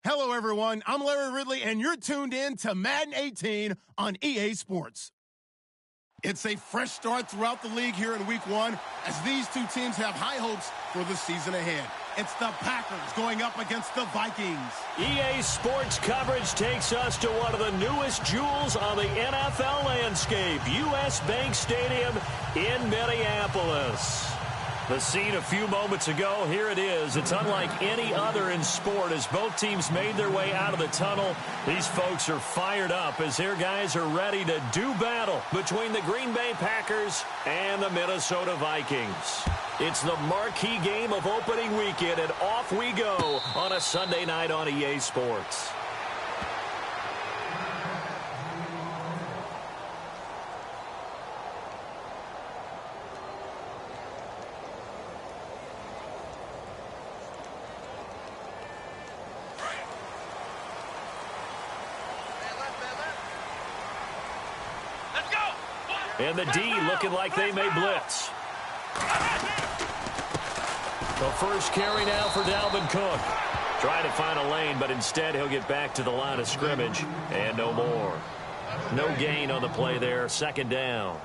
Hello, everyone. I'm Larry Ridley, and you're tuned in to Madden 18 on EA Sports. It's a fresh start throughout the league here in Week 1 as these two teams have high hopes for the season ahead. It's the Packers going up against the Vikings. EA Sports coverage takes us to one of the newest jewels on the NFL landscape, US Bank Stadium in Minneapolis. The scene a few moments ago, here it is. It's unlike any other in sport as both teams made their way out of the tunnel. These folks are fired up as their guys are ready to do battle between the Green Bay Packers and the Minnesota Vikings. It's the marquee game of opening weekend, and off we go on a Sunday night on EA Sports. And the D looking like they may blitz. The first carry now for Dalvin Cook. Trying to find a lane, but instead he'll get back to the line of scrimmage and no more. No gain on the play there. Second down.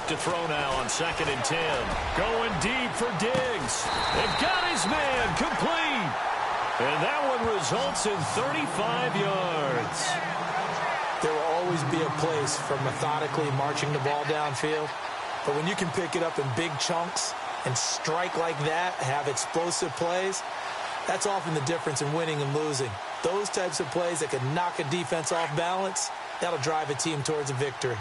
To throw now on 2nd and 10. Going deep for Diggs. They've got his man complete. And that one results in 35 yards. There will always be a place for methodically marching the ball downfield. But when you can pick it up in big chunks and strike like that, have explosive plays, that's often the difference in winning and losing. Those types of plays that can knock a defense off balance, that'll drive a team towards a victory.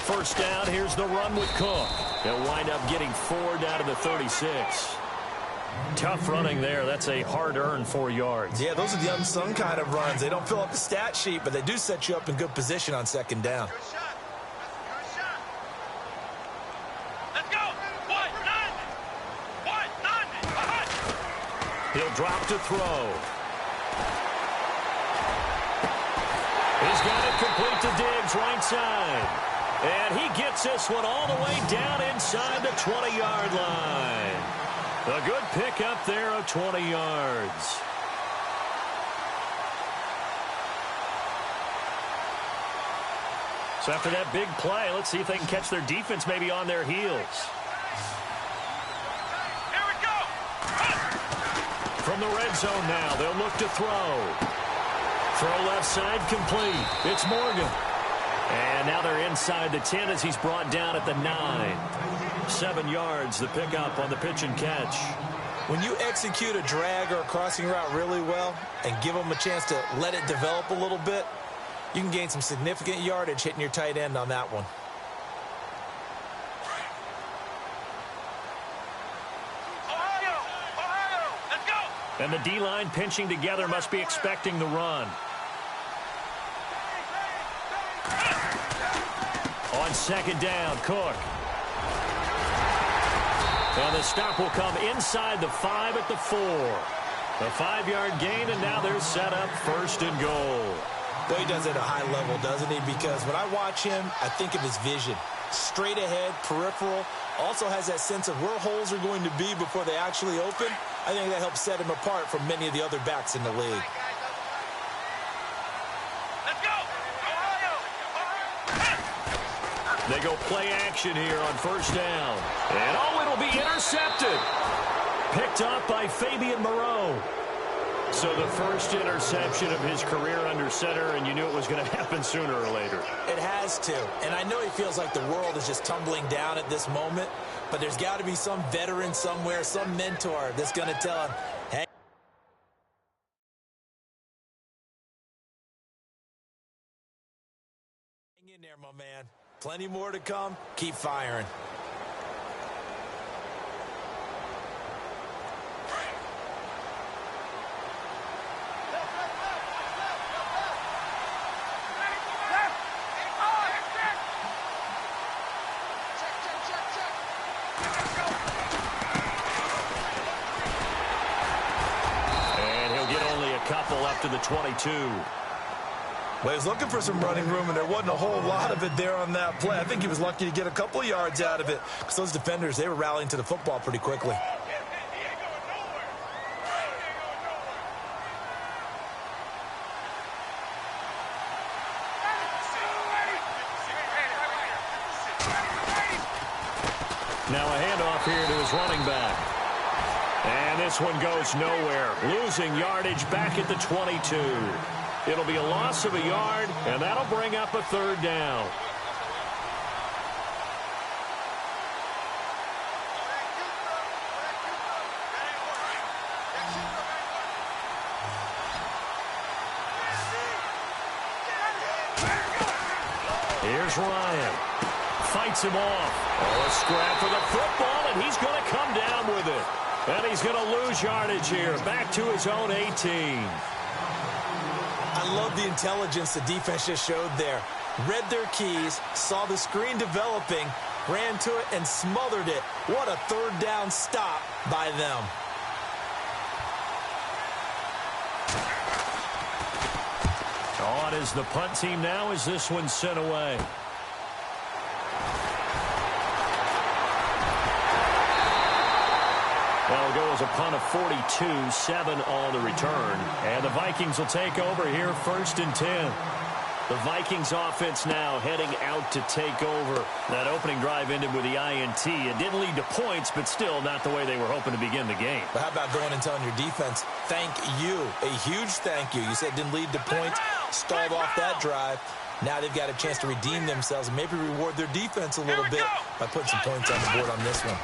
First down, here's the run with Cook. They'll wind up getting 4 down to the 36. Tough running there. That's a hard-earned 4 yards. Yeah, those are the unsung kind of runs. They don't fill up the stat sheet, but they do set you up in good position on 2nd down. Let's go. He'll drop to throw. He's got it complete to Diggs, right side. And he gets this one all the way down inside the 20-yard line. A good pickup there of 20 yards. So after that big play, let's see if they can catch their defense maybe on their heels. Here we go. From the red zone now, they'll look to throw. Throw left side complete. It's Morgan. And now they're inside the 10 as he's brought down at the 9. 7 yards, the pickup on the pitch and catch. When you execute a drag or a crossing route really well and give them a chance to let it develop a little bit, you can gain some significant yardage hitting your tight end on that one. Ohio, let's go. And the D-line pinching together must be expecting the run. On 2nd down, Cook. And the stop will come inside the 5 at the 4. A 5-yard gain, and now they're set up 1st and goal. Well, he does it at a high level, doesn't he? Because when I watch him, I think of his vision. Straight ahead, peripheral. Also has that sense of where holes are going to be before they actually open. I think that helps set him apart from many of the other backs in the league. They go play action here on 1st down. And oh, it'll be intercepted. Picked up by Fabian Moreau. So the first interception of his career under center, and you knew it was going to happen sooner or later. It has to. And I know he feels like the world is just tumbling down at this moment, but there's got to be some veteran somewhere, some mentor that's going to tell him, Hang in there, my man. Plenty more to come. Keep firing. And he'll get only a couple up to the 22. Well, he was looking for some running room, and there wasn't a whole lot of it there on that play. I think he was lucky to get a couple of yards out of it because those defenders, they were rallying to the football pretty quickly. Now a handoff here to his running back. And this one goes nowhere. Losing yardage back at the 22. It'll be a loss of a yard, and that'll bring up a third down. Here's Ryan. Fights him off. Oh, a scrap for the football, and he's going to come down with it. And he's going to lose yardage here, back to his own 18. I love the intelligence the defense just showed there. Read their keys, saw the screen developing, ran to it, and smothered it. What a third down stop by them. On is the punt team now as this one's sent away. That'll go as a punt of 42, 7 on the return. And the Vikings will take over here 1st and 10. The Vikings offense now heading out to take over. That opening drive ended with the INT. It didn't lead to points, but still not the way they were hoping to begin the game. But how about going and telling your defense, thank you, a huge thank you. You said it didn't lead to points, stalled off that drive. Now they've got a chance to redeem themselves and maybe reward their defense a little bit by putting some points on the board on this one.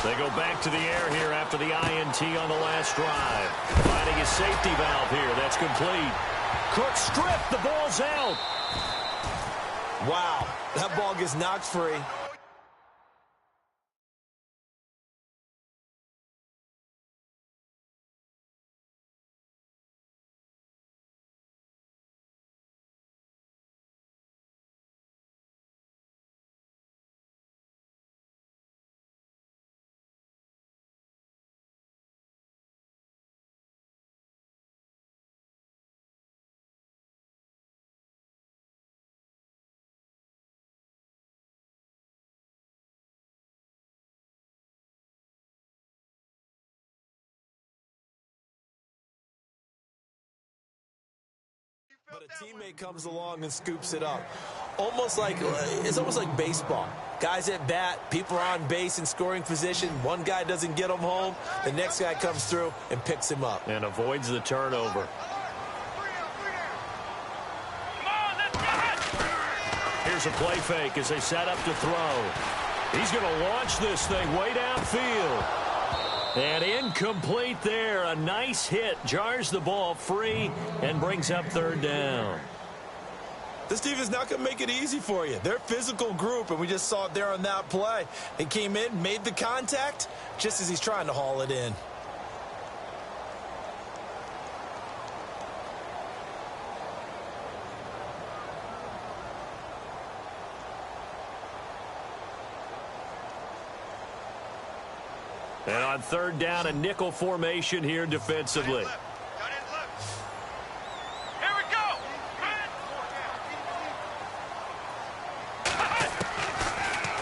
They go back to the air here after the INT on the last drive. Finding his safety valve here. That's complete. Cook stripped. The ball's out. Wow. That ball gets knocked free. But a teammate comes along and scoops it up. It's almost like baseball. Guys at bat, people are on base in scoring position. One guy doesn't get him home. The next guy comes through and picks him up. And avoids the turnover. Here's a play fake as they set up to throw. He's going to launch this thing way downfield. And incomplete there. A nice hit. Jars the ball free and brings up third down. This defense is not going to make it easy for you. They're a physical group, and we just saw it there on that play. He came in, made the contact, just as he's trying to haul it in. And on third down, a nickel formation here defensively.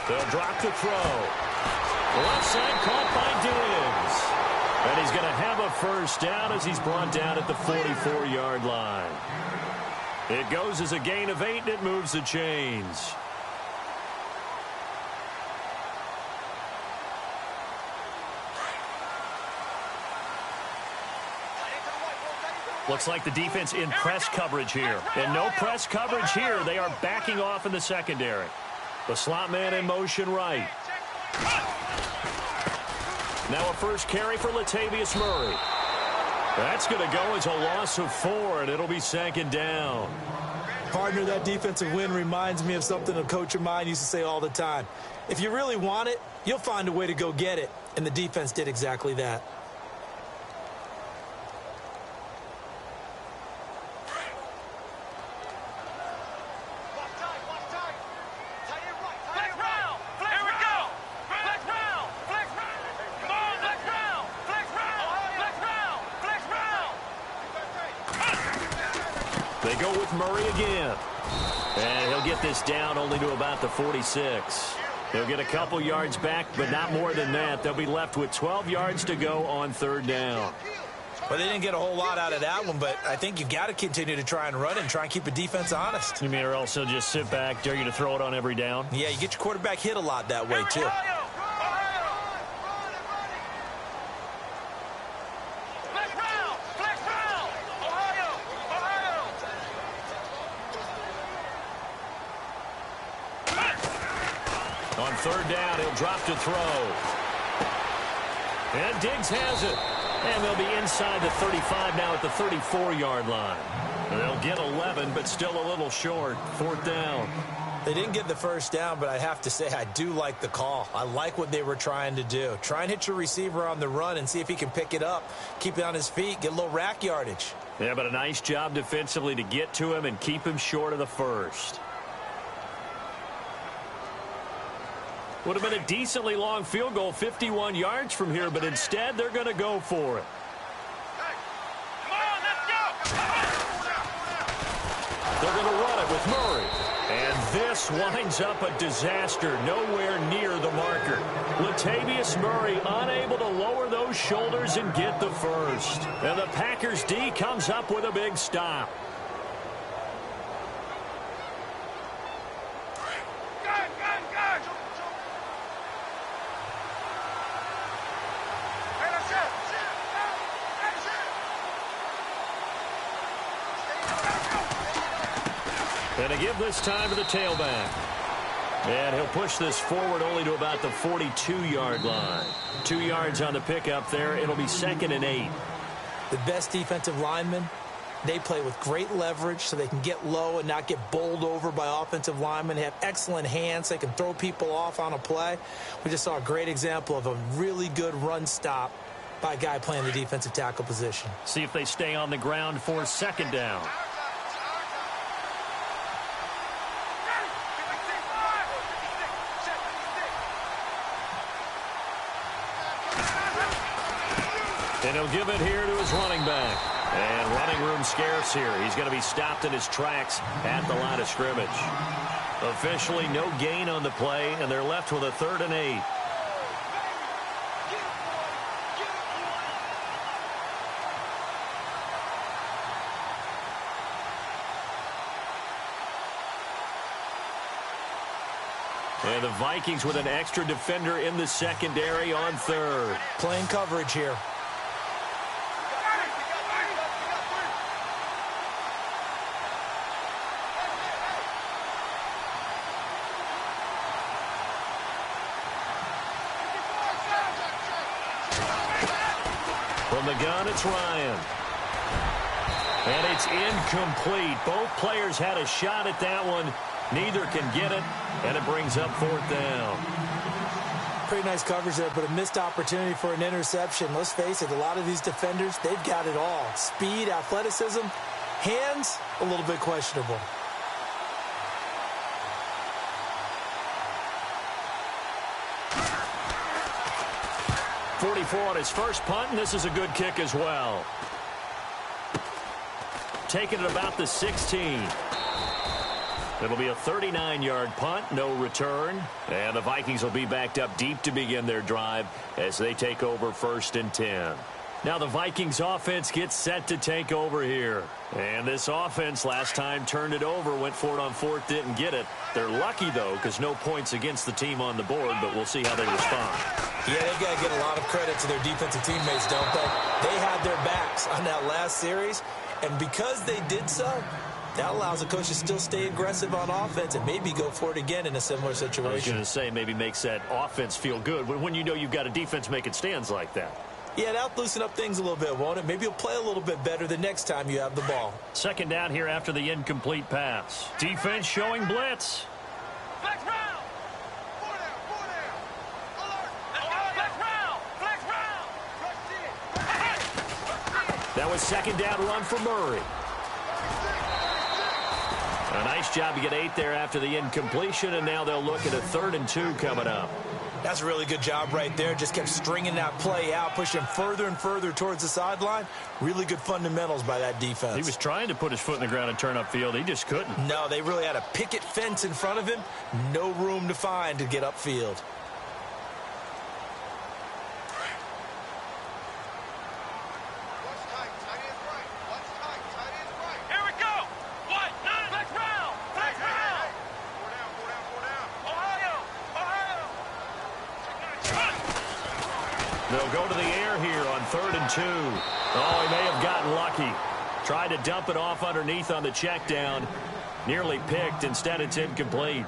They'll drop the throw. Left side caught by Dibbs. And he's going to have a first down as he's brought down at the 44-yard line. It goes as a gain of 8, and it moves the chains. Looks like the defense in press coverage here. And no press coverage here. They are backing off in the secondary. The slot man in motion right. Now a first carry for Latavius Murray. That's going to go as a loss of 4, and it'll be second down. Partner, that defensive win reminds me of something a coach of mine used to say all the time. If you really want it, you'll find a way to go get it. And the defense did exactly that. They go with Murray again. And he'll get this down only to about the 46. He'll get a couple yards back, but not more than that. They'll be left with 12 yards to go on third down. Well, they didn't get a whole lot out of that one, but I think you've got to continue to try and run and try and keep the defense honest. You mean or else he'll just sit back, dare you to throw it on every down? Yeah, you get your quarterback hit a lot that way, too. On third down, he'll drop to throw. And Diggs has it. And they'll be inside the 35 now at the 34-yard line. They'll get 11, but still a little short. Fourth down. They didn't get the first down, but I have to say I do like the call. I like what they were trying to do. Try and hit your receiver on the run and see if he can pick it up, keep it on his feet, get a little rack yardage. Yeah, but a nice job defensively to get to him and keep him short of the first. Would have been a decently long field goal, 51 yards from here, but instead they're going to go for it. They're going to run it with Murray. And this winds up a disaster, nowhere near the marker. Latavius Murray unable to lower those shoulders and get the first. And the Packers D comes up with a big stop. And a give this time to the tailback. And he'll push this forward only to about the 42-yard line. 2 yards on the pickup there. It'll be 2nd and 8. The best defensive linemen, they play with great leverage so they can get low and not get bowled over by offensive linemen. They have excellent hands. They can throw people off on a play. We just saw a great example of a really good run stop by a guy playing the defensive tackle position. See if they stay on the ground for 2nd down. And he'll give it here to his running back. And running room scarce here. He's going to be stopped in his tracks at the line of scrimmage. Officially no gain on the play, and they're left with a 3rd and 8. And the Vikings with an extra defender in the secondary on 3rd. Playing coverage here. From the gun, it's Ryan. And it's incomplete. Both players had a shot at that one. Neither can get it, and it brings up 4th down. Pretty nice coverage there, but a missed opportunity for an interception. Let's face it, a lot of these defenders, they've got it all. Speed, athleticism, hands, a little bit questionable. On his first punt, and this is a good kick as well. Taking it about the 16. It'll be a 39-yard punt, no return. And the Vikings will be backed up deep to begin their drive as they take over 1st and 10. Now the Vikings offense gets set to take over here. And this offense last time turned it over, went for it on 4th, didn't get it. They're lucky, though, because no points against the team on the board, but we'll see how they respond. Yeah, they've got to give a lot of credit to their defensive teammates, don't they? They had their backs on that last series, and because they did so, that allows the coach to still stay aggressive on offense and maybe go for it again in a similar situation. I was going to say maybe makes that offense feel good when you know you've got a defense making stands like that. Yeah, that'll loosen up things a little bit, won't it? Maybe you'll play a little bit better the next time you have the ball. Second down here after the incomplete pass. Defense showing blitz. Flex round. Four down. Alert. Flex round. Flex round. That was second down run for Murray. A nice job to get 8 there after the incompletion, and now they'll look at a 3rd and 2 coming up. That's a really good job right there. Just kept stringing that play out, pushing further and further towards the sideline. Really good fundamentals by that defense. He was trying to put his foot in the ground and turn upfield. He just couldn't. No, they really had a picket fence in front of him. No room to find to get upfield. Here we go. What? Flex round. Flex round. Ohio. They'll go to the air here on 3rd and 2. Oh, he may have gotten lucky. Tried to dump it off underneath on the check down. Nearly picked. Instead, it's incomplete.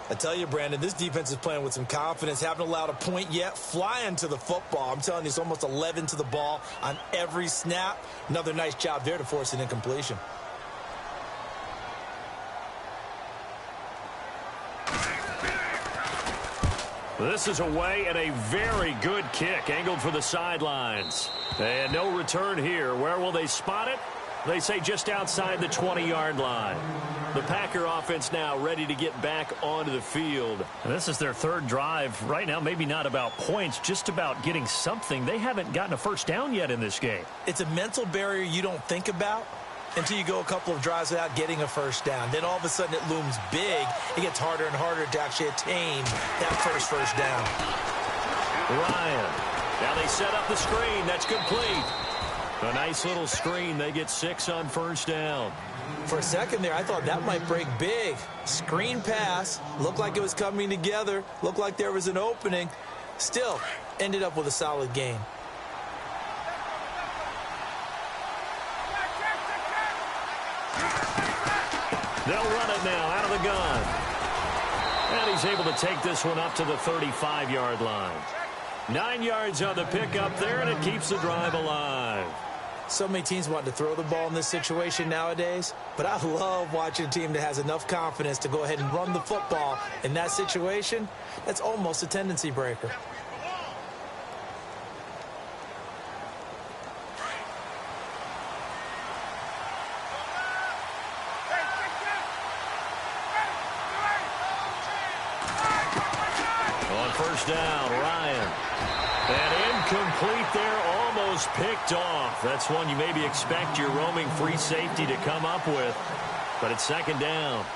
I tell you, Brandon, this defense is playing with some confidence. Haven't allowed a point yet. Flying to the football. I'm telling you, it's almost 11 to the ball on every snap. Another nice job there to force an incompletion. This is away and a very good kick angled for the sidelines. And no return here. Where will they spot it? They say just outside the 20-yard line. The Packer offense now ready to get back onto the field. And this is their 3rd drive. Right now, maybe not about points, just about getting something. They haven't gotten a first down yet in this game. It's a mental barrier you don't think about until you go a couple of drives without getting a first down. Then all of a sudden it looms big. It gets harder and harder to actually attain that first down. Ryan. Now they set up the screen. That's complete. A nice little screen. They get 6 on first down. For a second there, I thought that might break big. Screen pass. Looked like it was coming together. Looked like there was an opening. Still, ended up with a solid gain. They'll run it now out of the gun. And he's able to take this one up to the 35-yard line. 9 yards on the pickup there, and it keeps the drive alive. So many teams want to throw the ball in this situation nowadays, but I love watching a team that has enough confidence to go ahead and run the football in that situation. That's almost a tendency breaker. On first down, Ryan. And incomplete there, almost picked off. That's one you maybe expect your roaming free safety to come up with. But it's second down.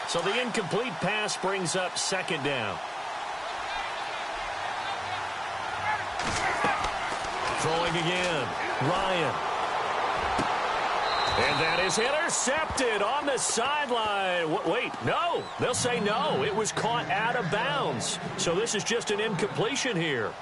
So the incomplete pass brings up second down. Throwing again. Ryan. And that is intercepted on the sideline. Wait, no. They'll say no. It was caught out of bounds. So this is just an incompletion here.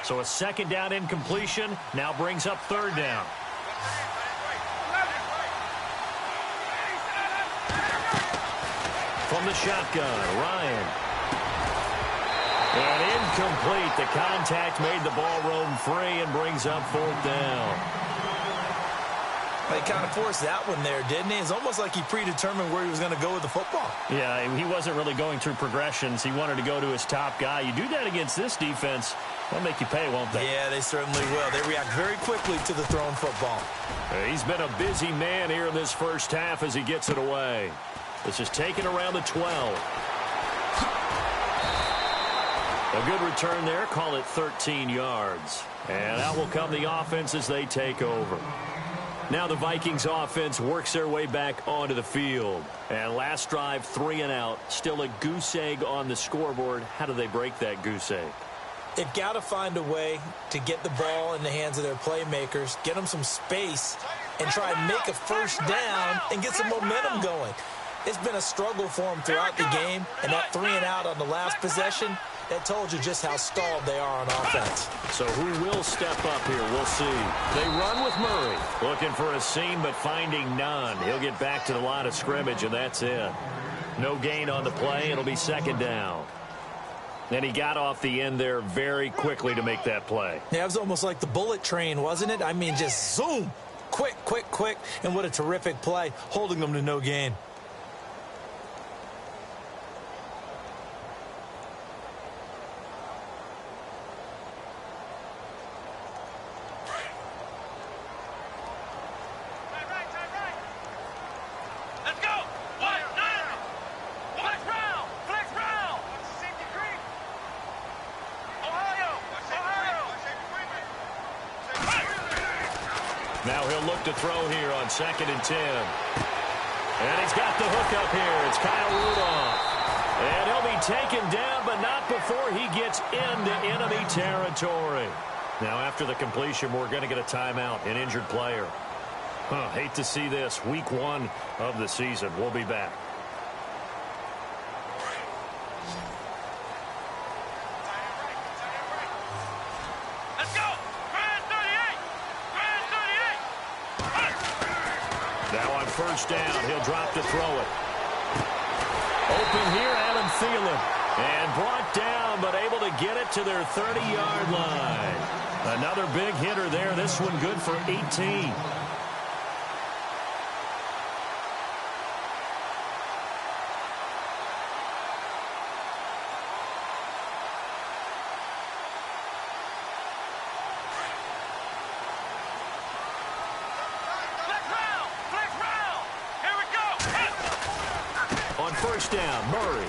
So a second down incompletion now brings up third down. From the shotgun, Ryan. And incomplete. The contact made the ball roam free and brings up fourth down. He kind of forced that one there, didn't he? It's almost like he predetermined where he was going to go with the football. Yeah, he wasn't really going through progressions. He wanted to go to his top guy. You do that against this defense, they'll make you pay, won't they? Yeah, they certainly will. They react very quickly to the thrown football. He's been a busy man here in this first half as he gets it away. This is taken around the 12. A good return there. Call it 13 yards. And out will come the offense as they take over. Now the Vikings offense works their way back onto the field. And last drive, 3 and out. Still a goose egg on the scoreboard. How do they break that goose egg? They've got to find a way to get the ball in the hands of their playmakers, get them some space, and try and make a first down and get some momentum going. It's been a struggle for them throughout the game, and that 3 and out on the last possession, that told you just how stalled they are on offense. So who will step up here? We'll see. They run with Murray. Looking for a seam, but finding none. He'll get back to the line of scrimmage, and that's it. No gain on the play. It'll be second down. And he got off the end there very quickly to make that play. Yeah, it was almost like the bullet train, wasn't it? I mean, just zoom. Quick, quick, quick. And what a terrific play, holding them to no gain. Now he'll look to throw here on 2nd and 10. And he's got the hook up here. It's Kyle Rudolph. And he'll be taken down, but not before he gets into enemy territory. Now after the completion, we're going to get a timeout, an injured player. Hate to see this. Week 1 of the season. We'll be back. Now on first down, he'll drop to throw it. Open here, Adam Thielen. And brought down, but able to get it to their 30-yard line. Another big hitter there. This one good for 18. First down, Murray.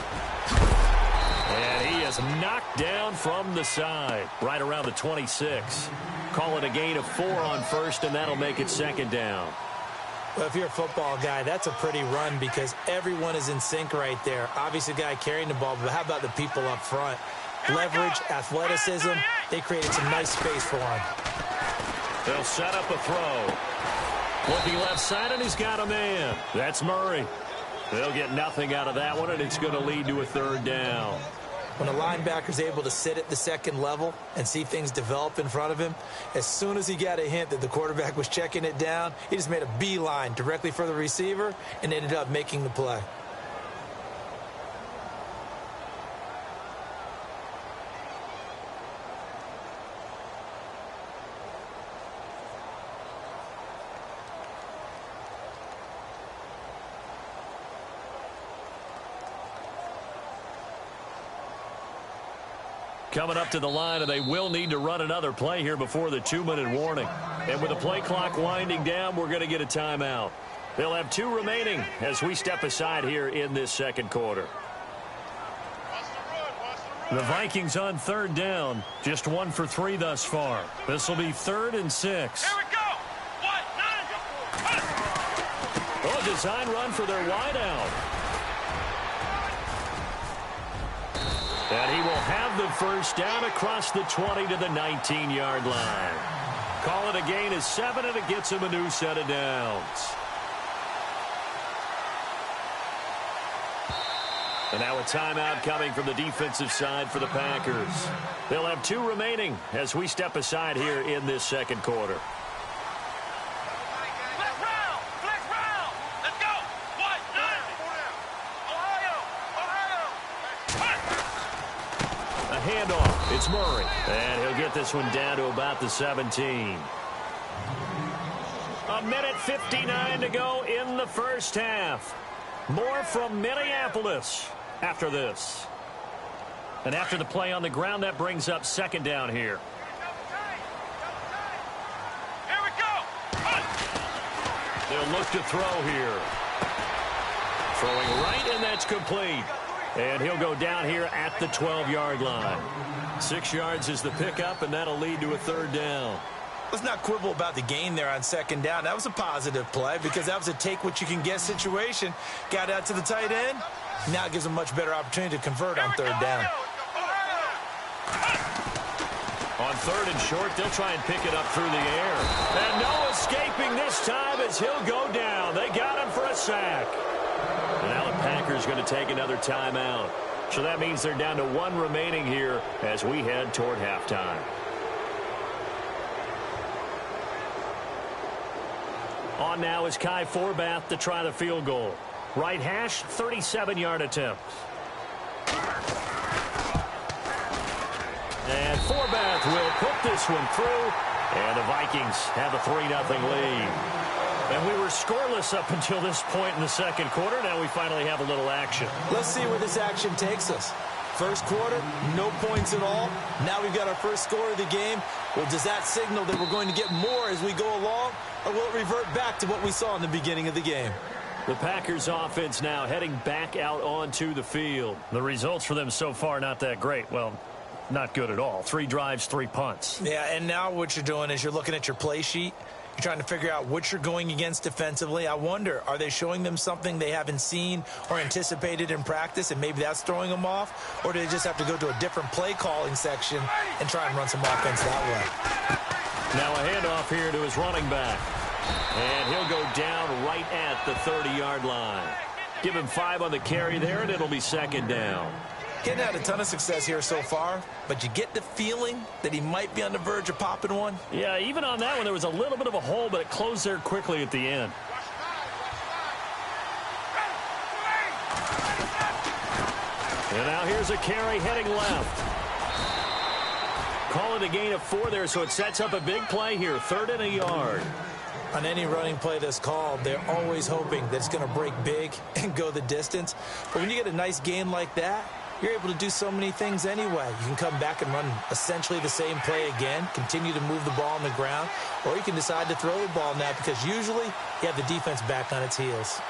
And he is knocked down from the side, right around the 26. Call it a gain of 4 on first, and that'll make it second down. Well, if you're a football guy, that's a pretty run because everyone is in sync right there. Obviously, the guy carrying the ball, but how about the people up front? Leverage, athleticism, they created some nice space for him. They'll set up a throw. Looking left side, and he's got a man. That's Murray. They'll get nothing out of that one, and it's going to lead to a third down. When a linebacker's able to sit at the second level and see things develop in front of him, as soon as he got a hint that the quarterback was checking it down, he just made a beeline directly for the receiver and ended up making the play. Coming up to the line, and they will need to run another play here before the 2-minute warning. And with the play clock winding down, we're going to get a timeout. They'll have 2 remaining as we step aside here in this second quarter. The Vikings on third down, just 1 for 3 thus far. This will be 3rd and 6. Here we go. 1, 9. Oh, design run for their wideout. And he will have the first down across the 20 to the 19-yard line. Call it a gain of 7, and it gets him a new set of downs. And now a timeout coming from the defensive side for the Packers. They'll have 2 remaining as we step aside here in this second quarter. Handoff. It's Murray. And he'll get this one down to about the 17. 1:59 to go in the first half. More from Minneapolis after this. And after the play on the ground, that brings up second down here. Here we go. They'll look to throw here. Throwing right, and that's complete. And he'll go down here at the 12-yard line. 6 yards is the pickup, and that'll lead to a third down. let's not quibble about the gain there on second down. That was a positive play because that was a take-what-you-can-get situation. Got out to the tight end. Now it gives them a much better opportunity to convert on third down. On third and short, they'll try and pick it up through the air. And no escaping this time as he'll go down. They got him for a sack. And now the Packers going to take another timeout. So that means they're down to one remaining here as we head toward halftime. On now is Kai Forbath to try the field goal. Right hash, 37-yard attempt. And Forbath will put this one through. And the Vikings have a 3-0 lead. And we were scoreless up until this point in the second quarter. Now we finally have a little action. Let's see where this action takes us. First quarter, no points at all. Now we've got our first score of the game. Well, does that signal that we're going to get more as we go along? Or will it revert back to what we saw in the beginning of the game? The Packers offense now heading back out onto the field. The results for them so far not that great. Well, not good at all. 3 drives, 3 punts. Yeah, and now what you're doing is you're looking at your play sheet. You're trying to figure out what you're going against defensively. I wonder, are they showing them something they haven't seen or anticipated in practice, and maybe that's throwing them off? Or do they just have to go to a different play calling section and try and run some offense that way? Now a handoff here to his running back. And he'll go down right at the 30-yard line. Give him 5 on the carry there, and it'll be second down. Getting had a ton of success here so far, but you get the feeling that he might be on the verge of popping one. Yeah, even on that one, there was a little bit of a hole, but it closed there quickly at the end. And now here's a carry heading left. Call it a gain of 4 there, so it sets up a big play here, 3rd and a yard. On any running play that's called, they're always hoping that it's going to break big and go the distance. But when you get a nice game like that, you're able to do so many things anyway. You can come back and run essentially the same play again, continue to move the ball on the ground, or you can decide to throw the ball now because usually you have the defense back on its heels.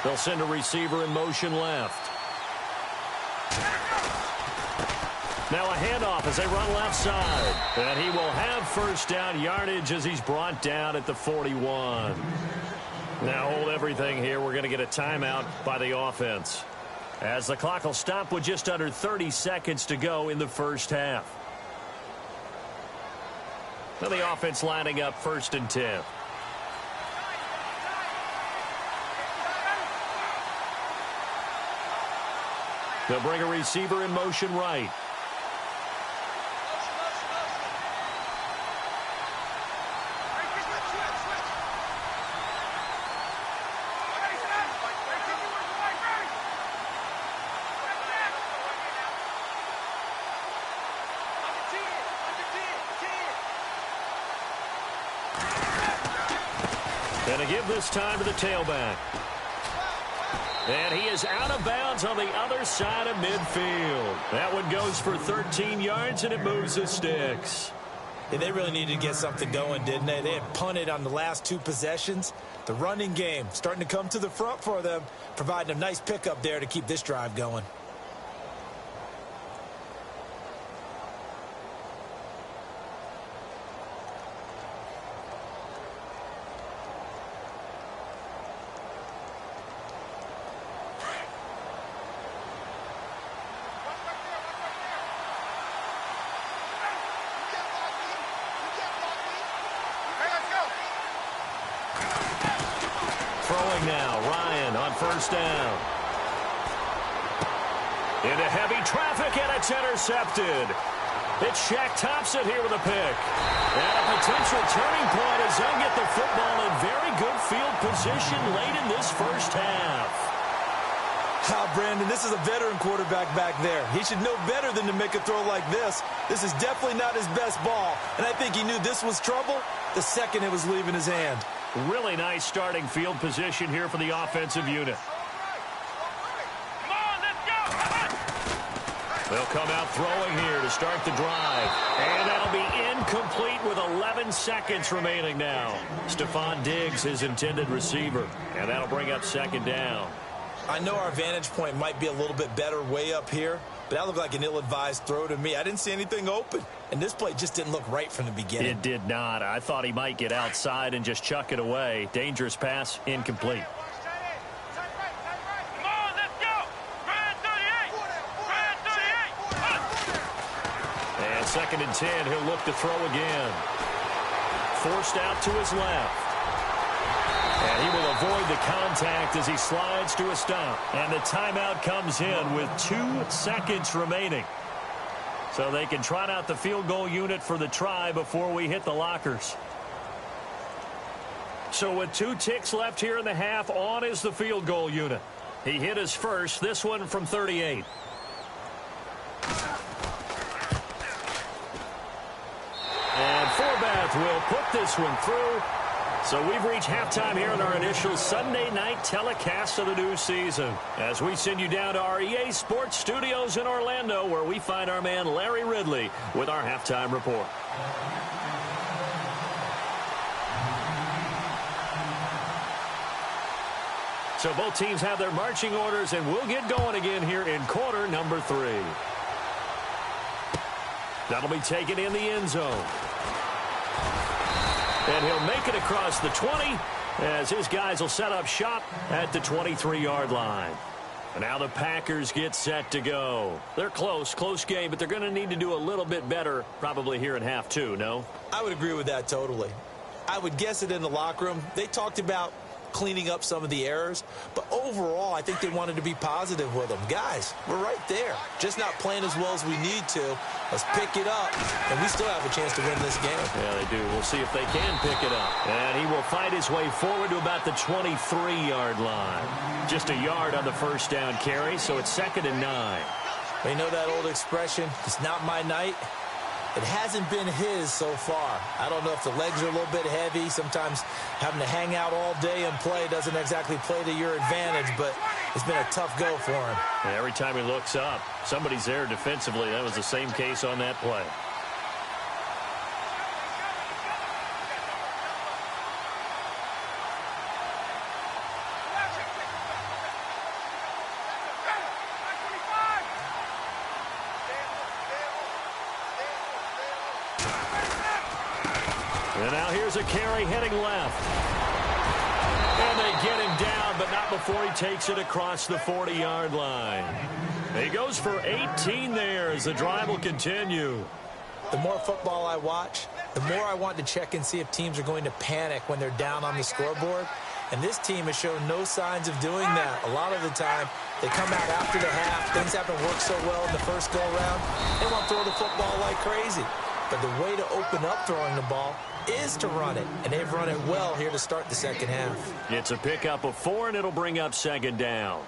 They'll send a receiver in motion left. Now a handoff as they run left side. And he will have first down yardage as he's brought down at the 41. Now hold everything here. We're going to get a timeout by the offense, as the clock will stop with just under 30 seconds to go in the first half. Now the offense lining up 1st and 10. They'll bring a receiver in motion right. And a give this time to the tailback. And he is out of bounds on the other side of midfield. That one goes for 13 yards, and it moves the sticks. Yeah, they really needed to get something going, didn't they? They had punted on the last 2 possessions. The running game starting to come to the front for them, providing a nice pickup there to keep this drive going. Throwing now, Ryan on first down. Into heavy traffic, and it's intercepted. It's Shaq Thompson here with a pick. And a potential turning point as they'll get the football in very good field position late in this first half. Brandon, this is a veteran quarterback back there. He should know better than to make a throw like this. This is definitely not his best ball, and I think he knew this was trouble the second it was leaving his hand. Really nice starting field position here for the offensive unit. Come on, let's go! They'll come out throwing here to start the drive. And that'll be Incomplete with 11 seconds remaining now. Stephon Diggs, his intended receiver. And that'll bring up second down. I know our vantage point might be a little bit better way up here, but that looked like an ill-advised throw to me. I didn't see anything open, and this play just didn't look right from the beginning. It did not. I thought he might get outside and just chuck it away. Dangerous pass, incomplete. Come on, let's go. Ryan 38. And second and 10, he'll look to throw again. Forced out to his left. And he will avoid the contact as he slides to a stop. And the timeout comes in with 2 seconds remaining. So they can trot out the field goal unit for the try before we hit the lockers. So with 2 ticks left here in the half, on is the field goal unit. He hit his first, this one from 38. And Forbath will put this one through. So we've reached halftime here in our initial Sunday night telecast of the new season, as we send you down to our EA Sports Studios in Orlando, where we find our man Larry Ridley with our halftime report. So both teams have their marching orders, and we'll get going again here in quarter number 3. That'll be taken in the end zone. And he'll make it across the 20 as his guys will set up shop at the 23-yard line. And now the Packers get set to go. They're close game, but they're going to need to do a little bit better probably here in half 2, no? I would agree with that totally. I would guess it in the locker room. They talked about cleaning up some of the errors, but overall I think they wanted to be positive with them. Guys, we're right there, just not playing as well as we need to. Let's pick it up, and we still have a chance to win this game. Yeah, they do. We'll see if they can pick it up. And he will fight his way forward to about the 23-yard line. Just a yard on the first down carry, so it's 2nd and 9. You know that old expression, it's not my night? It hasn't been his so far. I don't know if the legs are a little bit heavy. Sometimes having to hang out all day and play doesn't exactly play to your advantage, but it's been a tough go for him. And every time he looks up, somebody's there defensively. That was the same case on that play. And now here's a carry heading left. And they get him down, but not before he takes it across the 40-yard line. He goes for 18 there as the drive will continue. The more football I watch, the more I want to check and see if teams are going to panic when they're down on the scoreboard. And this team has shown no signs of doing that. A lot of the time, they come out after the half. Things haven't worked so well in the first go-around. They want to throw the football like crazy. But the way to open up throwing the ball is to run it, and they've run it well here to start the second half. It's a pickup of 4, and it'll bring up 2nd down.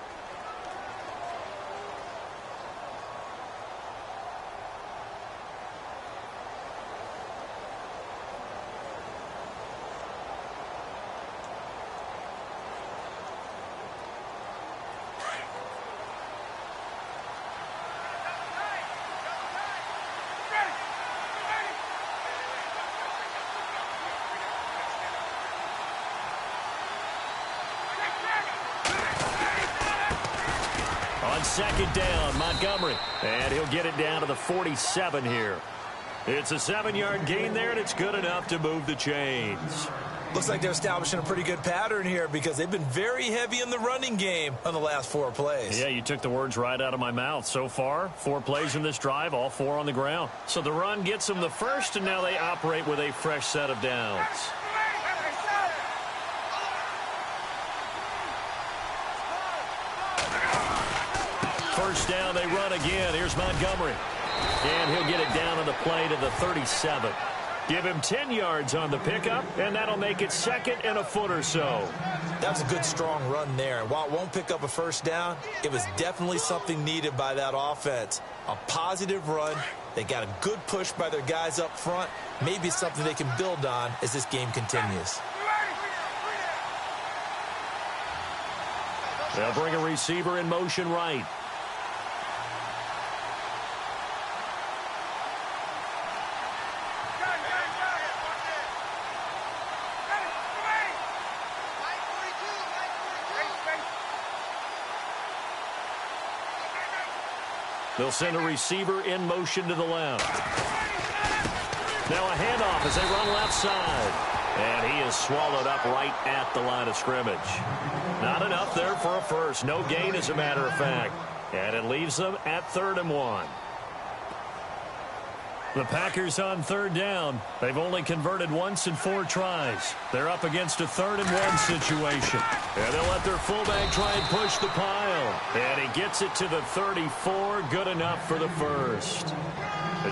On 2nd down, Montgomery. And he'll get it down to the 47 here. It's a 7-yard gain there, and it's good enough to move the chains. Looks like they're establishing a pretty good pattern here because they've been very heavy in the running game on the last 4 plays. Yeah, you took the words right out of my mouth. So far, 4 plays in this drive, all 4 on the ground. So the run gets them the first, and now they operate with a fresh set of downs. First down, they run again. Here's Montgomery. And he'll get it down on the play to the 37. Give him 10 yards on the pickup, and that'll make it 2nd and a foot or so. That's a good, strong run there. While it won't pick up a first down, it was definitely something needed by that offense. A positive run. They got a good push by their guys up front. Maybe something they can build on as this game continues. They'll bring a receiver in motion right. They'll send a receiver in motion to the left. Now a handoff as they run left side. And he is swallowed up right at the line of scrimmage. Not enough there for a first. No gain, as a matter of fact. And it leaves them at 3rd and 1. The Packers on 3rd down. They've only converted once in 4 tries. They're up against a 3rd and 1 situation. And they'll let their fullback try and push the pile. And he gets it to the 34. Good enough for the first.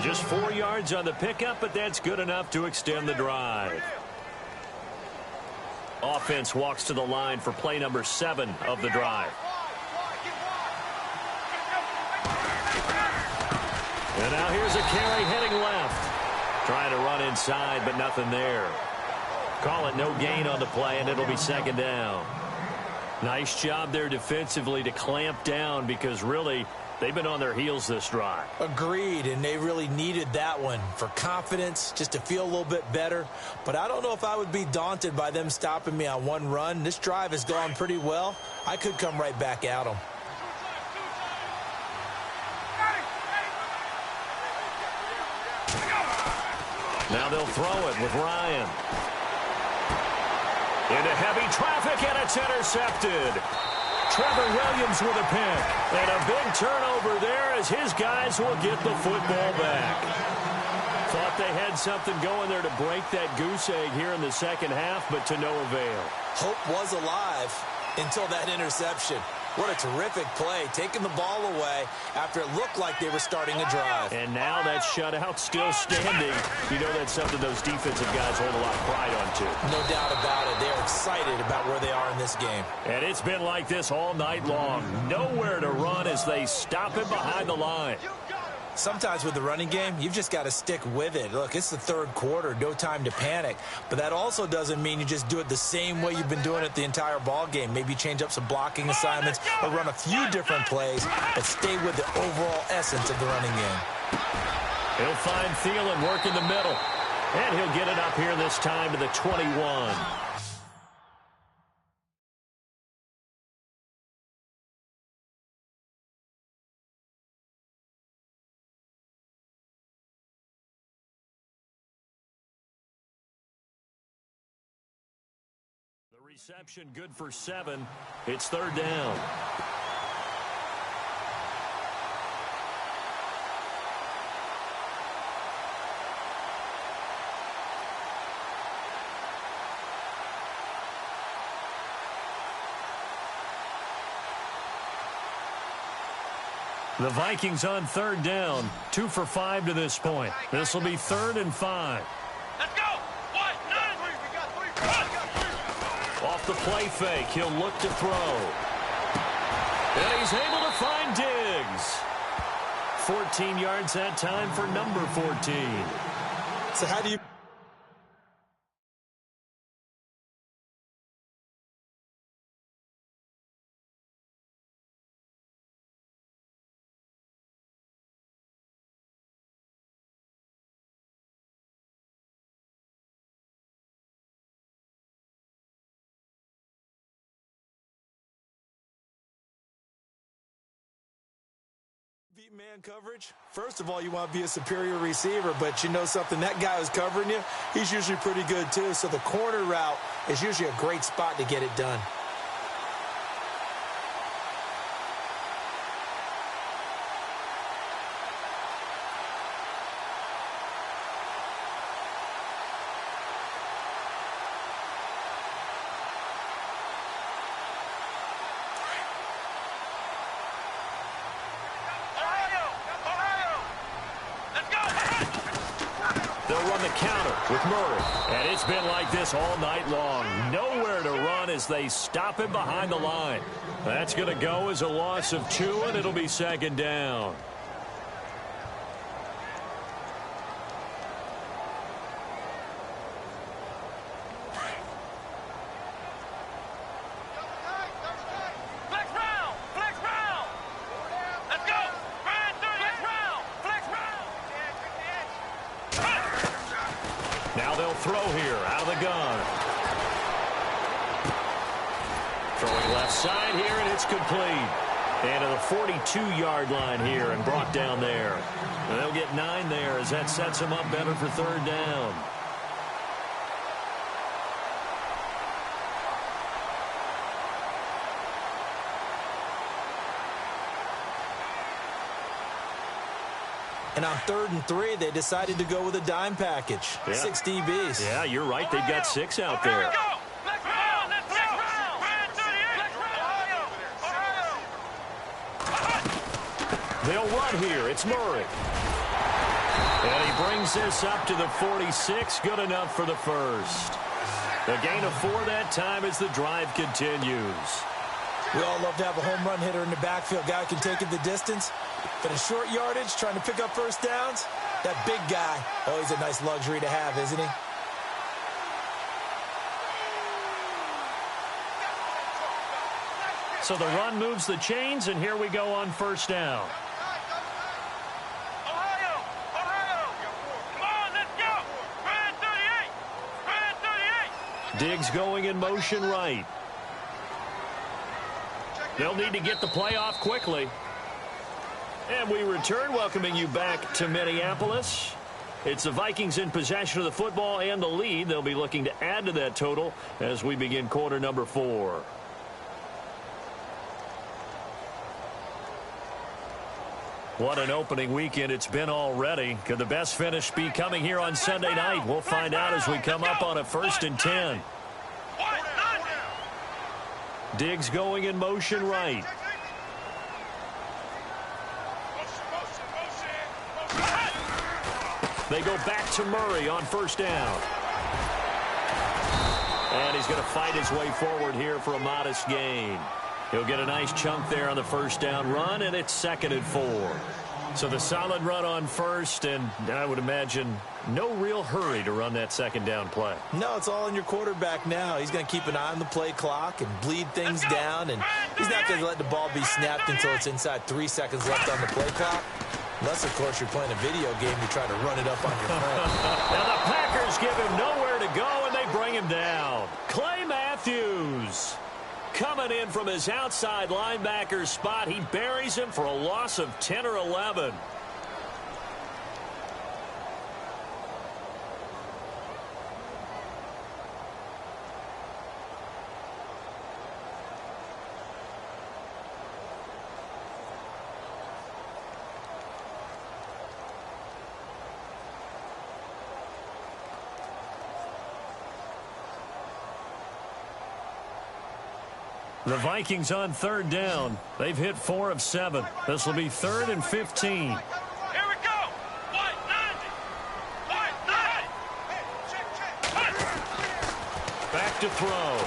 Just 4 yards on the pickup, but that's good enough to extend the drive. Offense walks to the line for play number 7 of the drive. And now here's a carry heading left. Trying to run inside, but nothing there. Call it no gain on the play, and it'll be 2nd down. Nice job there defensively to clamp down because really they've been on their heels this drive. Agreed, and they really needed that one for confidence, just to feel a little bit better. But I don't know if I would be daunted by them stopping me on one run. This drive has gone pretty well. I could come right back at them. Now they'll throw it with Ryan. Into heavy traffic, and it's intercepted. Trevor Williams with a pick. And a big turnover there as his guys will get the football back. Thought they had something going there to break that goose egg here in the second half, but to no avail. Hope was alive until that interception. What a terrific play, taking the ball away after it looked like they were starting a drive. And now that shutout still standing. You know that's something those defensive guys hold a lot of pride on, too. No doubt about it. They're excited about where they are in this game. And it's been like this all night long. Nowhere to run as they stop him behind the line. Sometimes with the running game, you've just got to stick with it. Look, it's the 3rd quarter, no time to panic. But that also doesn't mean you just do it the same way you've been doing it the entire ball game. Maybe change up some blocking assignments or run a few different plays, but stay with the overall essence of the running game. He'll find Thielen working the middle. And he'll get it up here this time to the 21. Reception good for 7. It's 3rd down. The Vikings on 3rd down. 2 for 5 to this point. This will be 3rd and 5. Let's go. Off the play fake, he'll look to throw. And he's able to find Diggs. 14 yards that time for number 14. So how do you... beat man coverage? First of all, you want to be a superior receiver, but you know something, that guy who's covering you, he's usually pretty good too. So the corner route is usually a great spot to get it done. With Murray. And it's been like this all night long. Nowhere to run as they stop him behind the line. That's going to go as a loss of 2, and it'll be 2nd down. Now they'll throw here out of the gun. Throwing left side here, and it's complete. And to the 42-yard line here and brought down there. And they'll get 9 there as that sets them up better for third down. And on 3rd and 3, they decided to go with a dime package. Yeah. 6 DBs. Yeah, you're right. They've got 6 out there. They'll run here. It's Murray. And he brings this up to the 46. Good enough for the first. A gain of 4 that time as the drive continues. We all love to have a home run hitter in the backfield. Guy who can take it the distance. But in short yardage, trying to pick up first downs, that big guy, always a nice luxury to have, isn't he? So the run moves the chains, and here we go on first down. Diggs going in motion right. They'll need to get the play off quickly. And we return, welcoming you back to Minneapolis. It's the Vikings in possession of the football and the lead. They'll be looking to add to that total as we begin quarter number 4. What an opening weekend it's been already. Could the best finish be coming here on Sunday night? We'll find out as we come up on a 1st and 10. Diggs going in motion right. They go back to Murray on first down. And he's going to fight his way forward here for a modest gain. He'll get a nice chunk there on the first down run, and it's 2nd and 4. So the solid run on first, and I would imagine no real hurry to run that 2nd down play. No, it's all on your quarterback now. He's going to keep an eye on the play clock and bleed things down, and he's not going to let the ball be snapped until it's inside 3 seconds left on the play clock. Unless, of course, you're playing a video game, you try to run it up on your phone. Now the Packers give him nowhere to go, and they bring him down. Clay Matthews coming in from his outside linebacker spot. He buries him for a loss of 10 or 11. The Vikings on 3rd down. They've hit 4 of 7. This will be 3rd and 15. Here we go. White 90. White 90. Back to throw.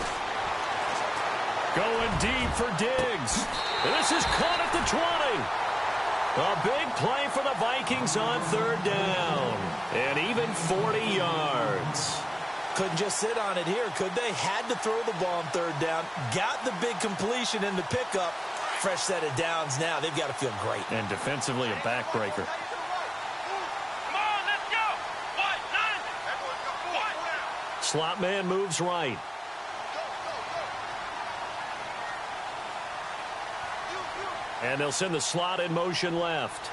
Going deep for Diggs. This is caught at the 20. A big play for the Vikings on 3rd down. And even 40 yards. Couldn't just sit on it here, could they? Had to throw the ball on 3rd down. Got the big completion in the pickup. Fresh set of downs now. They've got to feel great. And defensively, a backbreaker. Come on, let's go. White 90. Slot man moves right. And they'll send the slot in motion left.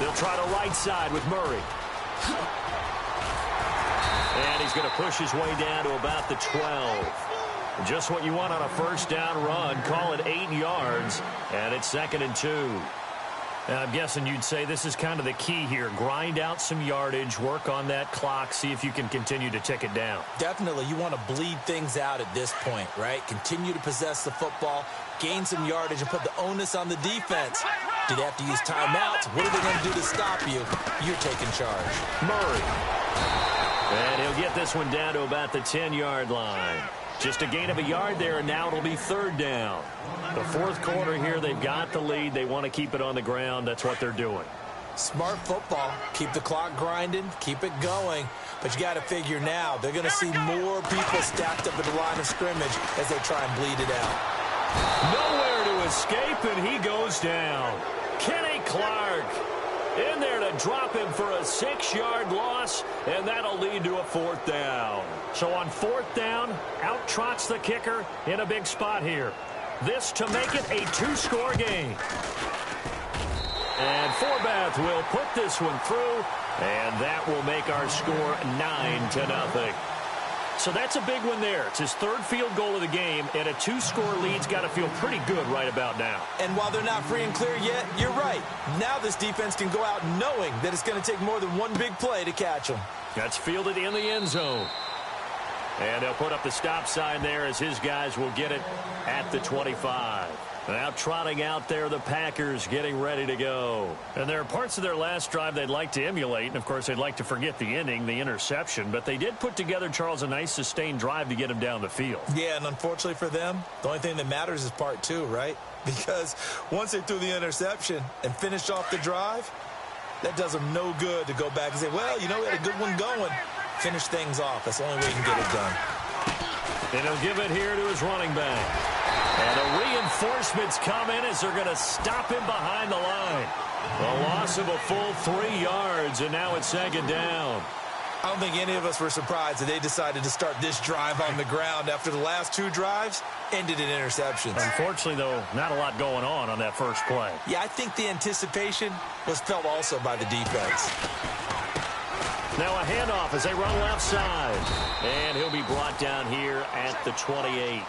They'll try to right side with Murray. And he's going to push his way down to about the 12. Just what you want on a first down run. Call it 8 yards. And it's 2nd and 2. And I'm guessing you'd say this is kind of the key here. Grind out some yardage. Work on that clock. See if you can continue to tick it down. Definitely. You want to bleed things out at this point, right? Continue to possess the football. Gain some yardage and put the onus on the defense. Do they have to use timeouts? What are they going to do to stop you? You're taking charge. Murray. And he'll get this one down to about the 10-yard line. Just a gain of a yard there, and now it'll be 3rd down. The 4th quarter here, they've got the lead. They want to keep it on the ground. That's what they're doing. Smart football. Keep the clock grinding. Keep it going. But you got to figure now, they're going to see more people stacked up at the line of scrimmage as they try and bleed it out. Nowhere to escape, and he goes down. Kenny Clark in there to to drop him for a 6-yard loss, and that'll lead to a 4th down. So on 4th down, out trots the kicker in a big spot here. This to make it a 2-score game. And Forbath will put this one through, and that will make our score 9-0. So that's a big one there. It's his 3rd field goal of the game, and a 2-score lead's got to feel pretty good right about now. And while they're not free and clear yet, you're right. Now this defense can go out knowing that it's going to take more than one big play to catch them. That's fielded in the end zone. And they'll put up the stop sign there as his guys will get it at the 25. Now trotting out there, the Packers getting ready to go. And there are parts of their last drive they'd like to emulate. And, of course, they'd like to forget the ending, the interception. But they did put together, Charles, a nice sustained drive to get him down the field. Yeah, and unfortunately for them, the only thing that matters is part 2, right? Because once they threw the interception and finished off the drive, that does them no good to go back and say, well, you know, we had a good one going. Finish things off. That's the only way you can get it done. And he'll give it here to his running back. And the reinforcements come in as they're going to stop him behind the line. A loss of a full 3 yards, and now it's 2nd down. I don't think any of us were surprised that they decided to start this drive on the ground after the last 2 drives ended in interceptions. Unfortunately, though, not a lot going on that first play. Yeah, I think the anticipation was felt also by the defense. Now a handoff as they run left side. And he'll be brought down here at the 28.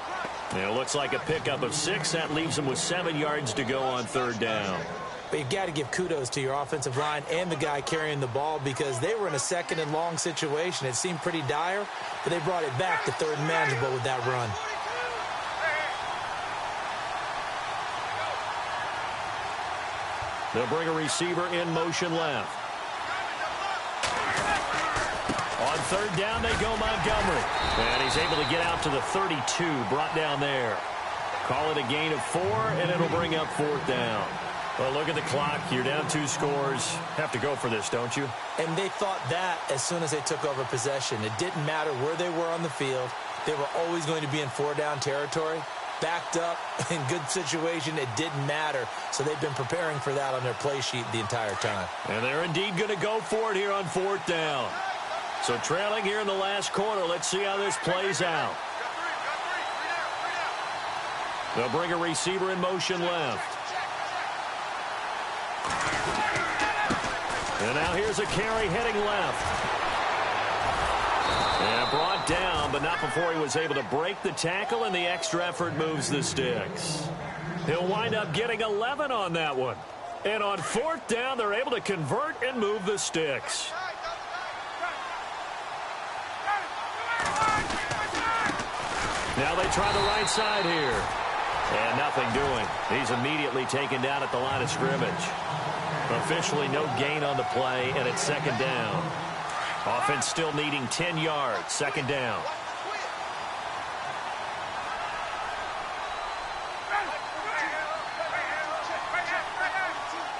It looks like a pickup of 6. That leaves him with 7 yards to go on 3rd down. But you've got to give kudos to your offensive line and the guy carrying the ball because they were in a 2nd and long situation. It seemed pretty dire, but they brought it back to 3rd and manageable with that run. They'll bring a receiver in motion left. On 3rd down, they go Montgomery. And he's able to get out to the 32, brought down there. Call it a gain of 4, and it'll bring up 4th down. Well, look at the clock. You're down 2 scores. Have to go for this, don't you? And they thought that as soon as they took over possession. It didn't matter where they were on the field. They were always going to be in 4-down territory. Backed up, in good situation, it didn't matter. So they've been preparing for that on their play sheet the entire time. And they're indeed going to go for it here on 4th down. So trailing here in the last quarter. Let's see how this plays out. They'll bring a receiver in motion left. And now here's a carry heading left. And brought down, but not before he was able to break the tackle, and the extra effort moves the sticks. He'll wind up getting 11 on that one. And on 4th down, they're able to convert and move the sticks. Now they try the right side here. And nothing doing. He's immediately taken down at the line of scrimmage. Officially no gain on the play, and it's 2nd down. Offense still needing 10 yards. 2nd down.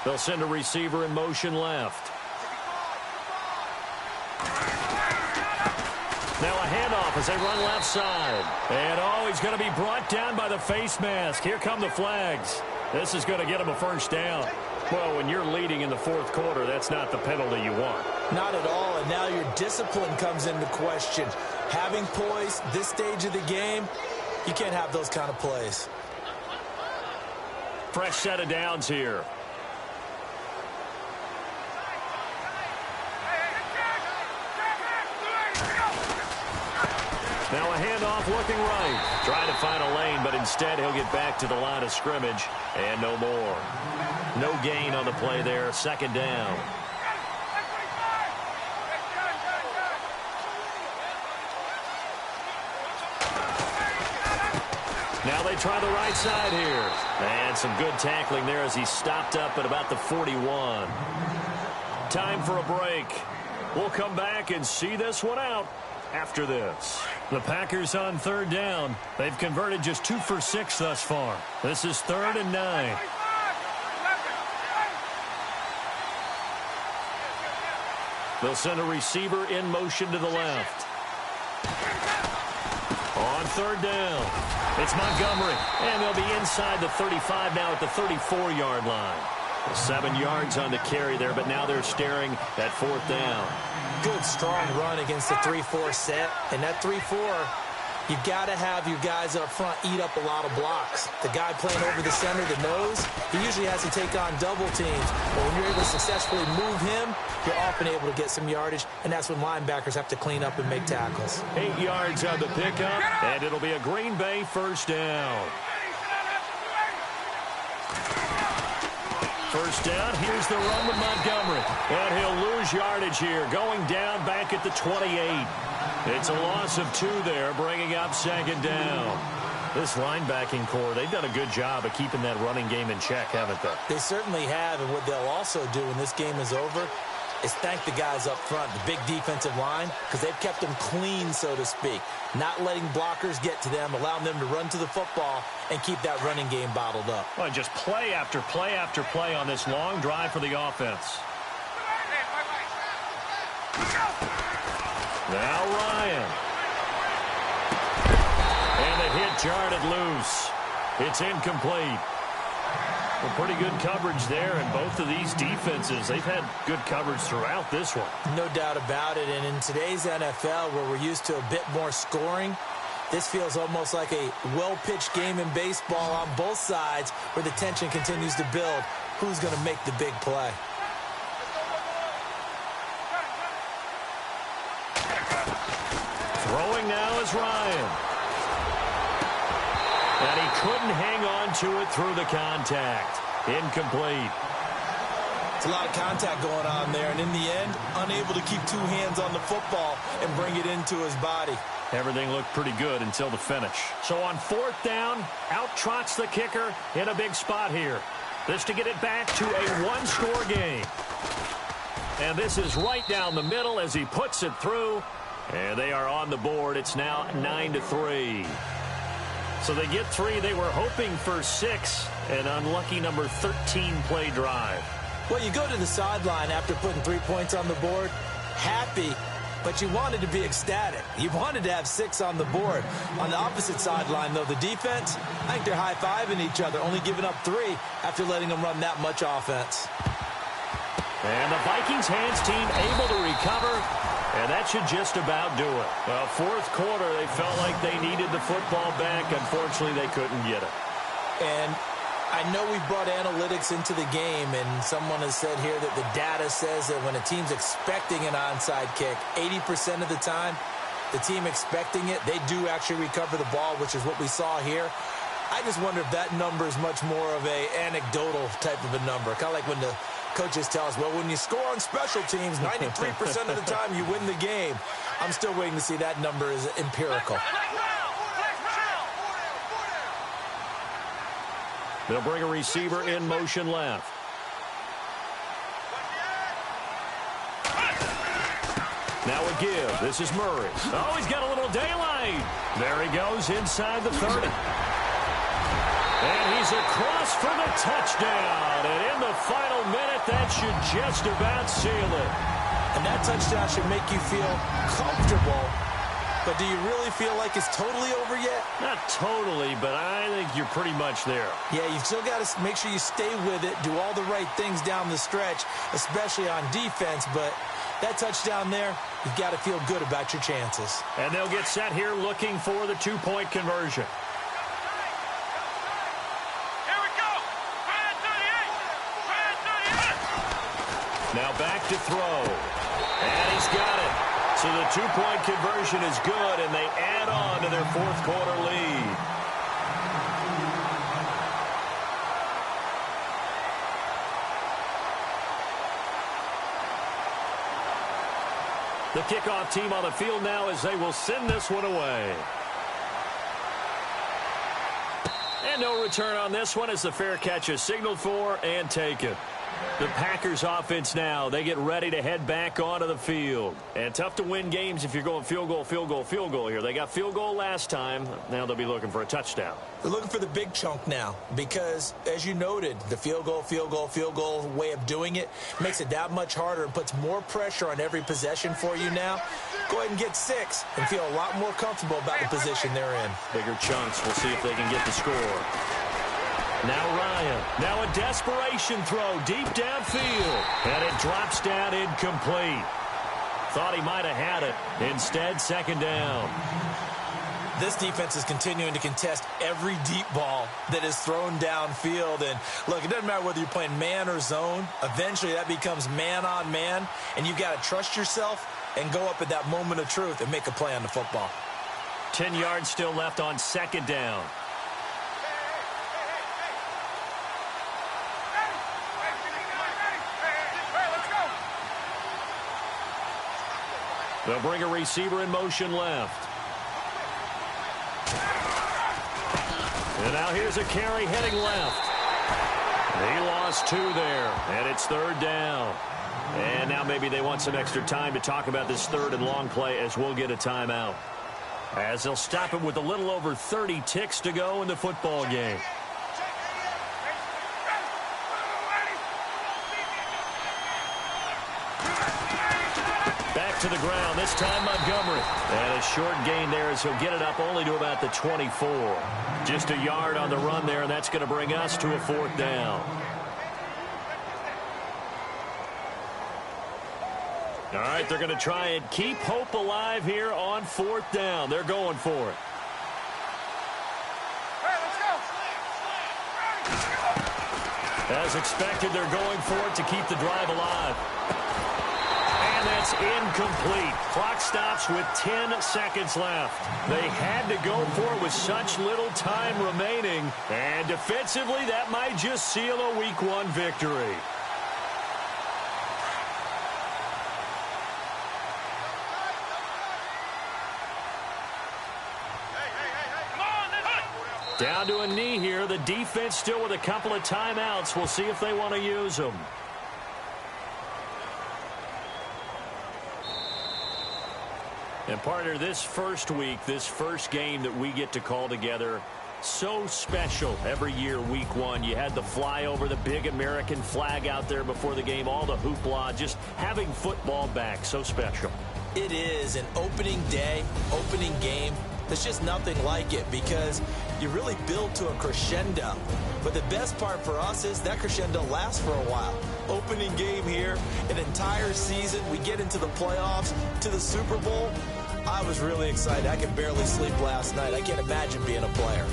They'll send a receiver in motion left. Now a handoff as they run left side. And, he's going to be brought down by the face mask. Here come the flags. This is going to get him a 1st down. Well, when you're leading in the 4th quarter, that's not the penalty you want. Not at all, and now your discipline comes into question. Having poise this stage of the game, you can't have those kind of plays. Fresh set of downs here. Now a handoff looking right. Trying to find a lane, but instead he'll get back to the line of scrimmage. And no more. No gain on the play there. 2nd down. Now they try the right side here. And some good tackling there as he stopped up at about the 41. Time for a break. We'll come back and see this one out after this. The Packers on 3rd down. They've converted just 2 for 6 thus far. This is 3rd and 9. They'll send a receiver in motion to the left. On 3rd down, it's Montgomery. And they'll be inside the 35 now at the 34-yard line. 7 yards on the carry there, but now they're staring at 4th down. Good, strong run against the 3-4 set. And that 3-4, you've got to have your guys up front eat up a lot of blocks. The guy playing over the center, the nose, he usually has to take on double teams. But when you're able to successfully move him, you're often able to get some yardage, and that's when linebackers have to clean up and make tackles. 8 yards on the pickup, and it'll be a Green Bay 1st down. 1st down, here's the run with Montgomery. And he'll lose yardage here, going down back at the 28. It's a loss of 2 there, bringing up 2nd down. This linebacking core, they've done a good job of keeping that running game in check, haven't they? They certainly have, and what they'll also do when this game is over is thank the guys up front, the big defensive line, because they've kept them clean, so to speak. Not letting blockers get to them, allowing them to run to the football and keep that running game bottled up. Well, just play after play after play on this long drive for the offense. Now Ryan. And the hit jarred loose. It's incomplete. Well, pretty good coverage there, and both of these defenses, they've had good coverage throughout this one. No doubt about it, and in today's NFL, where we're used to a bit more scoring, this feels almost like a well-pitched game in baseball on both sides, where the tension continues to build. Who's going to make the big play? Throwing now is Ryan. And he couldn't hang on to it through the contact. Incomplete. It's a lot of contact going on there, and in the end, unable to keep 2 hands on the football and bring it into his body. Everything looked pretty good until the finish. So on 4th down, out trots the kicker in a big spot here. This to get it back to a 1-score game. And this is right down the middle as he puts it through. And they are on the board. It's now 9-3. So they get 3. They were hoping for 6. An unlucky number 13 play drive. Well, you go to the sideline after putting 3 points on the board, happy, but you wanted to be ecstatic. You wanted to have 6 on the board. On the opposite sideline, though, the defense, I think they're high-fiving each other, only giving up 3 after letting them run that much offense. And the Vikings hands team able to recover, and that should just about do it. Well, 4th quarter, they felt like they needed the football back. Unfortunately, they couldn't get it. And I know we brought analytics into the game, and someone has said here that the data says that when a team's expecting an onside kick, 80% of the time, the team expecting it, they do actually recover the ball, which is what we saw here. I just wonder if that number is much more of a anecdotal type of a number, kind of like when the coaches tell us, well, when you score on special teams, 93% of the time you win the game. I'm still waiting to see that number is empirical. They'll bring a receiver in motion left. Now a give. This is Murray. Oh, he's got a little daylight. There he goes inside the 30. And he's across for the touchdown. And in the final minute, that should just about seal it. And that touchdown should make you feel comfortable. But do you really feel like it's totally over yet? Not totally, but I think you're pretty much there. Yeah, you've still got to make sure you stay with it, do all the right things down the stretch, especially on defense. But that touchdown there, you've got to feel good about your chances. And they'll get set here looking for the 2-point conversion. Here we go. Now back to throw. And he's got it. So the 2-point conversion is good, and they add on to their 4th quarter lead. The kickoff team on the field now as they will send this one away. And no return on this one as the fair catch is signaled for and taken. The Packers offense now, they get ready to head back onto the field. And tough to win games if you're going field goal, field goal, field goal here. They got field goal last time. Now they'll be looking for a touchdown. They're looking for the big chunk now because, as you noted, the field goal, field goal, field goal way of doing it makes it that much harder and puts more pressure on every possession for you now. Go ahead and get 6 and feel a lot more comfortable about the position they're in. Bigger chunks. We'll see if they can get the score. Now Ryan. Now a desperation throw deep downfield. And it drops down incomplete. Thought he might have had it. Instead, second down. This defense is continuing to contest every deep ball that is thrown downfield. And, look, it doesn't matter whether you're playing man or zone. Eventually, that becomes man on man. And you've got to trust yourself and go up at that moment of truth and make a play on the football. 10 yards still left on second down. They'll bring a receiver in motion left. And now here's a carry heading left. He lost 2 there, and it's third down. And now maybe they want some extra time to talk about this third and long play as we'll get a timeout. As they'll stop it with a little over 30 ticks to go in the football game. Back to the ground, this time Montgomery. And a short gain there as he'll get it up only to about the 24. Just a yard on the run there, and that's going to bring us to a fourth down. All right, they're going to try and keep hope alive here on fourth down. They're going for it. As expected, they're going for it to keep the drive alive. And that's incomplete. Clock stops with 10 seconds left. They had to go for it with such little time remaining. And defensively, that might just seal a Week 1 victory. Down to a knee here. The defense still with a couple of timeouts. We'll see if they want to use them. And partner, this first week, this first game that we get to call together, so special every year, Week 1. You had the flyover, the big American flag out there before the game, all the hoopla, just having football back, so special. It is an opening day, opening game. There's just nothing like it because you really build to a crescendo. But the best part for us is that crescendo lasts for a while. Opening game here, an entire season. We get into the playoffs, to the Super Bowl. I was really excited. I could barely sleep last night. I can't imagine being a player.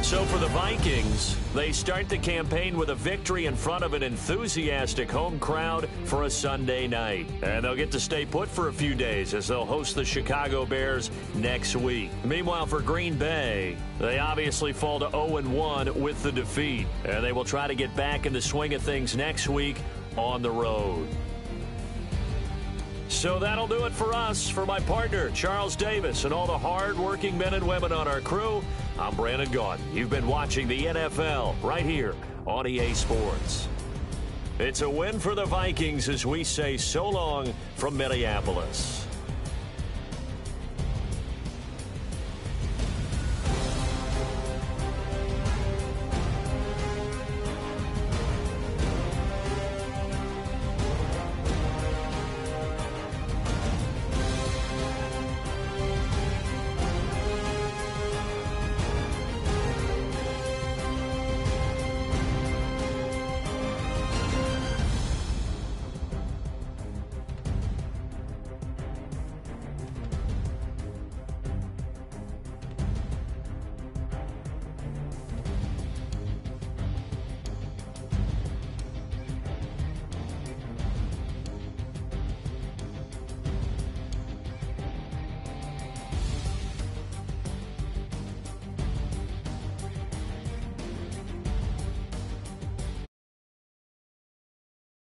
So for the Vikings, they start the campaign with a victory in front of an enthusiastic home crowd for a Sunday night. And they'll get to stay put for a few days as they'll host the Chicago Bears next week. Meanwhile, for Green Bay, they obviously fall to 0-1 with the defeat. And they will try to get back in the swing of things next week on the road. So that'll do it for us. For my partner, Charles Davis, and all the hard-working men and women on our crew, I'm Brandon Gaudin. You've been watching the NFL right here on EA Sports. It's a win for the Vikings as we say so long from Minneapolis.